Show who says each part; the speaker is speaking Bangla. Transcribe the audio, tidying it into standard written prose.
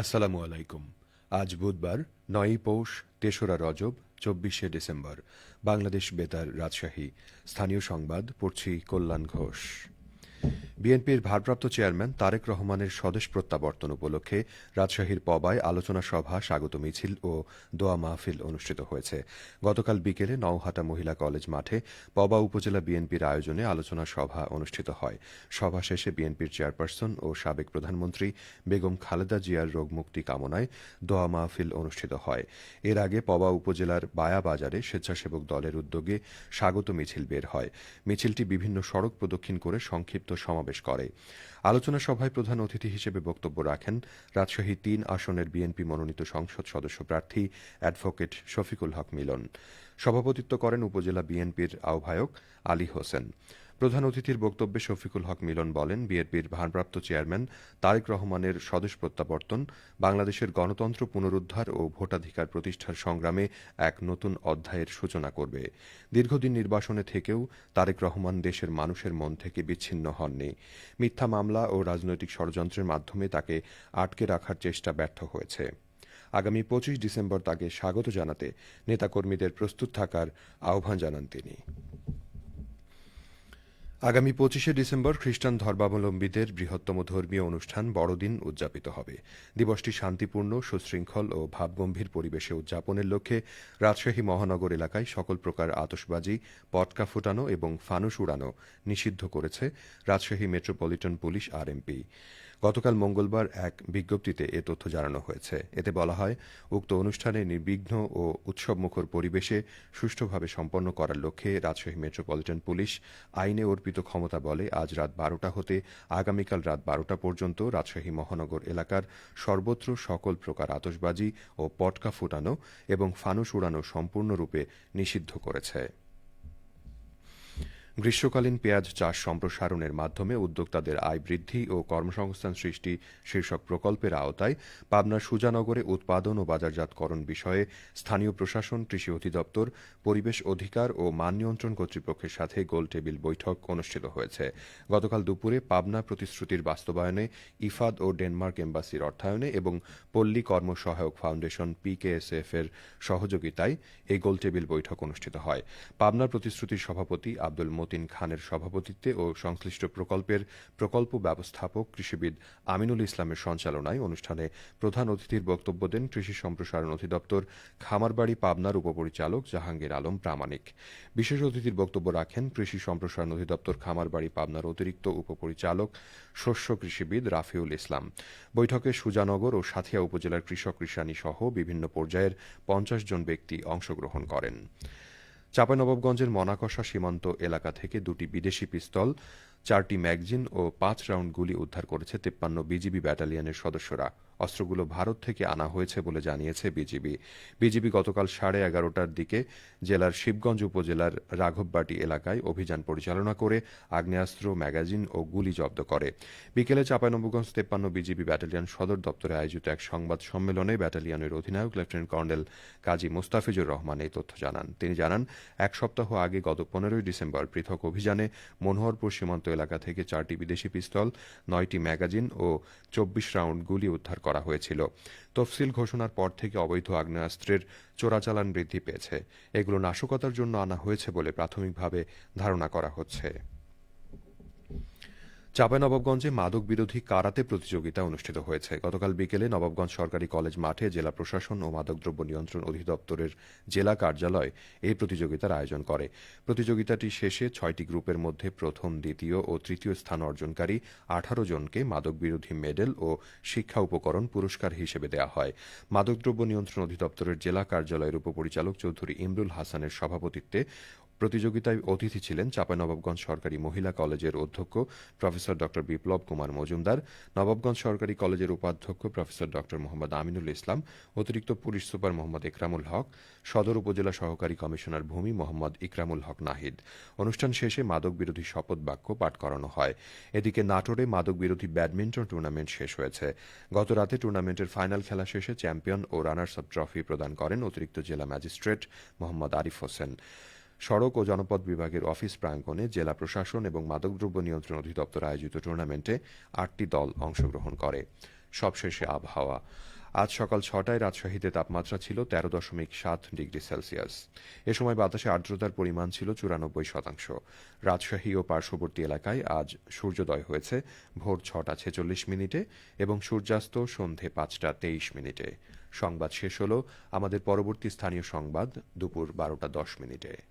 Speaker 1: আসসালামু আলাইকুম। আজ বুধবার ৯ই পৌষ, ৩রা রজব, ২৪শে ডিসেম্বর। বাংলাদেশ বেতার, রাজশাহী। স্থানীয় সংবাদ পড়ছি কল্যাণ ঘোষ। বিএনপির ভারপ্রাপ্ত চেয়ারম্যান তারেক রহমানের স্বদেশ প্রত্যাবর্তন উপলক্ষে রাজশাহীর পবায় আলোচনা সভা, স্বাগত মিছিল ও দোয়া মাহফিল অনুষ্ঠিত হয়েছে। গতকাল বিকেলে নওহাটা মহিলা কলেজ মাঠে পবা উপজেলা বিএনপির আয়োজনে আলোচনা সভা অনুষ্ঠিত হয়। সভা শেষে বিএনপির চেয়ারপারসন ও সাবেক প্রধানমন্ত্রী বেগম খালেদা জিয়ার রোগমুক্তি কামনায় দোয়া মাহফিল অনুষ্ঠিত হয়। এর আগে পবা উপজেলার বায়া বাজারে স্বেচ্ছাসেবক দলের উদ্যোগে স্বাগত মিছিল বের হয়। মিছিলটি বিভিন্ন সড়ক প্রদক্ষিণ করে সংক্ষিপ্ত সমাবেশ করে। আলোচনা সভায় প্রধান অতিথি হিসেবে বক্তব্য রাখেন রাজশাহী ৩ আসনের বিএনপি মনোনীত সংসদ সদস্য প্রার্থী অ্যাডভোকেট শফিকুল হক মিলন। সভাপতিত্ব করেন উপজেলা বিএনপির আহ্বায়ক আলী হোসেন। প্রধান অতিথির বক্তব্যে শফিকুল হক মিলন বলেন, বিএনপির ভারপ্রাপ্ত চেয়ারম্যান তারেক রহমানের স্বদেশ প্রত্যাবর্তন বাংলাদেশের গণতন্ত্র পুনরুদ্ধার ও ভোটাধিকার প্রতিষ্ঠার সংগ্রামে এক নতুন অধ্যায়ের সূচনা করবে। দীর্ঘদিন নির্বাসনে থেকেও তারেক রহমান দেশের মানুষের মন থেকে বিচ্ছিন্ন হননি। মিথ্যা মামলা ও রাজনৈতিক ষড়যন্ত্রের মাধ্যমে তাকে আটকে রাখার চেষ্টা ব্যর্থ হয়েছে। আগামী ২৫ ডিসেম্বর তাকে স্বাগত জানাতে নেতাকর্মীদের প্রস্তুত থাকার আহ্বান জানান তিনি। আগামী ২৫শে ডিসেম্বর খ্রিস্টান ধর্মাবলম্বীদের বৃহত্তম ধর্মীয় অনুষ্ঠান বড়দিন উদযাপিত হবে। দিবসটি শান্তিপূর্ণ, সুশৃঙ্খল ও ভাবগম্ভীর পরিবেশে উদযাপনের লক্ষ্যে রাজশাহী মহানগর এলাকায় সকল প্রকার আতশবাজি, পটকা ফুটানো এবং ফানুস উড়ানো নিষিদ্ধ করেছে রাজশাহী মেট্রোপলিটন পুলিশ আরএমপি। গতকাল মঙ্গলবার এক বিজ্ঞপ্তিতে এ তথ্য জানানো হয়েছে। এতে বলা হয়, উক্ত অনুষ্ঠানে নির্বিঘ্ন ও উৎসবমুখর পরিবেশে সুষ্ঠুভাবে সম্পন্ন করার লক্ষ্যে রাজশাহী মেট্রোপলিটন পুলিশ আইনে অর্পিত ক্ষমতা বলে আজ রাত ১২টা হতে আগামীকাল রাত ১২টা পর্যন্ত রাজশাহী মহানগর এলাকার সর্বত্র সকল প্রকার আতশবাজি ও পটকা ফুটানো এবং ফানুস উড়ানো সম্পূর্ণরূপে নিষিদ্ধ করেছে। গ্রীষ্মকালীন পেঁয়াজ চাষ সম্প্রসারণের মাধ্যমে উদ্যোক্তাদের আয় বৃদ্ধি ও কর্মসংস্থান সৃষ্টি শীর্ষক প্রকল্পের আওতায় পাবনার সুজানগরে উৎপাদন ও বাজারজাতকরণ বিষয়ে স্থানীয় প্রশাসন, কৃষি অধিদপ্তর, পরিবেশ অধিকার ও মান নিয়ন্ত্রণ কর্তৃপক্ষের সাথে গোলটেবিল বৈঠক অনুষ্ঠিত হয়েছে। গতকাল দুপুরে পাবনা প্রতিশ্রুতির বাস্তবায়নে ইফাদ ও ডেনমার্ক এম্বাসির অর্থায়নে এবং পল্লী কর্মসহায়ক ফাউন্ডেশন পিকেএসএফ এর সহযোগিতায় এই গোলটেবিল বৈঠক অনুষ্ঠিত হয়। পাবনা প্রতিশ্রুতির সভাপতি আব্দুল মতিন খানের সভাপতিত্বে ও সংশ্লিষ্ট প্রকল্পের প্রকল্প ব্যবস্থাপক কৃষিবিদ আমিনুল ইসলামের সঞ্চালনায় অনুষ্ঠানে প্রধান অতিথির বক্তব্য দেন কৃষি সম্প্রসারণ অধিদপ্তর খামারবাড়ি পাবনার উপপরিচালক জাহাঙ্গীর আলম প্রামাণিক। বিশেষ অতিথির বক্তব্য রাখেন কৃষি সম্প্রসারণ অধিদপ্তর খামারবাড়ি পাবনার অতিরিক্ত উপপরিচালক শস্য কৃষিবিদ রাফিউল ইসলাম। বৈঠকে সুজানগর ও সাঁথিয়া উপজেলার কৃষক কৃষানী সহ বিভিন্ন পর্যায়ের ৫০ জন ব্যক্তি অংশগ্রহণ করেন। চাঁপাইনবাবগঞ্জের মনাকষা সীমান্ত এলাকা থেকে ২টি বিদেশি পিস্তল, ৪টি ম্যাগজিন ও ৫ রাউন্ড গুলি উদ্ধার করেছে ৫৩ বিজিবি ব্যাটালিয়নের সদস্যরা। অস্ত্রগুলো ভারত থেকে আনা হয়েছে বলে জানিয়েছে বিজিবি গতকাল ১১:৩০টার দিকে জেলার শিবগঞ্জ উপজেলার রাঘববাটি এলাকায় অভিযান পরিচালনা করে আগ্নেয়াস্ত্র, ম্যাগাজিন ও গুলি জব্দ করে। বিকেলে চাঁপাইনবাবগঞ্জ ৫৩ বিজিবি ব্যাটালিয়ন সদর দপ্তরে আয়োজিত এক সংবাদ সম্মেলনে ব্যাটালিয়নের অধিনায়ক লেফটেন্যান্ট কর্নেল কাজী মোস্তাফিজুর রহমান এই তথ্য জানান। তিনি জানান, এক সপ্তাহ আগে গত ১৫ই ডিসেম্বর পৃথক অভিযানে মনোহরপুর সীমান্ত এলাকা থেকে ৪টি বিদেশি পিস্তল, ৯টি ম্যাগাজিন ও ২৪ রাউন্ড গুলি উদ্ধার করা হয়েছিল। তফসিল ঘোষণার পর থেকে অবৈধ আগ্নেয়াস্ত্রের চোরাচালান বৃদ্ধি পেয়েছে। এগুলো নাশকতার জন্য আনা হয়েছে বলে প্রাথমিকভাবে ধারণা করা হচ্ছে। চাঁপাইনবাবগঞ্জে মাদক বিরোধী কারাতে প্রতিযোগিতা অনুষ্ঠিত হয়েছে। গতকাল বিকেলে নবাবগঞ্জ সরকারি কলেজ মাঠে জেলা প্রশাসন ও মাদকদ্রব্য নিয়ন্ত্রণ অধিদপ্তরের জেলা কার্যালয় এই প্রতিযোগিতার আয়োজন করে। প্রতিযোগিতাটি শেষে ৬টি গ্রুপের মধ্যে প্রথম, দ্বিতীয় ও তৃতীয় স্থান অর্জনকারী ১৮ জনকে মাদক বিরোধী মেডেল ও শিক্ষা উপকরণ পুরস্কার হিসেবে দেওয়া হয়। মাদকদ্রব্য নিয়ন্ত্রণ অধিদপ্তরের জেলা কার্যালয়ের উপপরিচালক চৌধুরী ইমরুল হাসানের সভাপতিত্বে প্রতিযোগিতায় অতিথি ছিলেন চাঁপাইনবাবগঞ্জ সরকারি মহিলা কলেজের অধ্যক্ষ প্রফেসর ড বিপ্লব কুমার মজুমদার, নবাবগঞ্জ সরকারি কলেজের উপাধ্যক্ষ প্রফেসর ড মোহাম্মদ আমিনুল ইসলাম, অতিরিক্ত পুলিশ সুপার মোহাম্মদ একরামুল হক, সদর উপজেলা সহকারী কমিশনার ভূমি মোহাম্মদ ইকরামুল হক নাহিদ। অনুষ্ঠান শেষে মাদক বিরোধী শপথ বাক্য পাঠ করানো হয়। এদিকে নাটোরে মাদক বিরোধী ব্যাডমিন্টন টুর্নামেন্ট শেষ হয়েছে। গত রাতে টুর্নামেন্টের ফাইনাল খেলা শেষে চ্যাম্পিয়ন ও রানার্স আপ ট্রফি প্রদান করেন অতিরিক্ত জেলা ম্যাজিস্ট্রেট মোহাম্মদ আরিফ হোসেন। সড়ক ও জনপথ বিভাগের অফিস প্রাঙ্গণে জেলা প্রশাসন এবং মাদকদ্রব্য নিয়ন্ত্রণ অধিদপ্তর আয়োজিত টুর্নামেন্টে ৮টি দল অংশগ্রহণ করে। সবশেষে আবহাওয়া। আজ সকাল ৬টায় রাজশাহীতে তাপমাত্রা ছিল ১৩.৭ ডিগ্রি সেলসিয়াস। এ সময় বাতাসে আর্দ্রতার পরিমাণ ছিল ৯৪%। রাজশাহী ও পার্শ্ববর্তী এলাকায় আজ সূর্যোদয় হয়েছে ভোর ৬টা ৪৬ মিনিটে এবং সূর্যাস্ত সন্ধে ৫টা ২৩ মিনিটে। সংবাদ শেষ হল। আমাদের পরবর্তী স্থানীয় সংবাদ দুপুর ১২টা ১০ মিনিটে।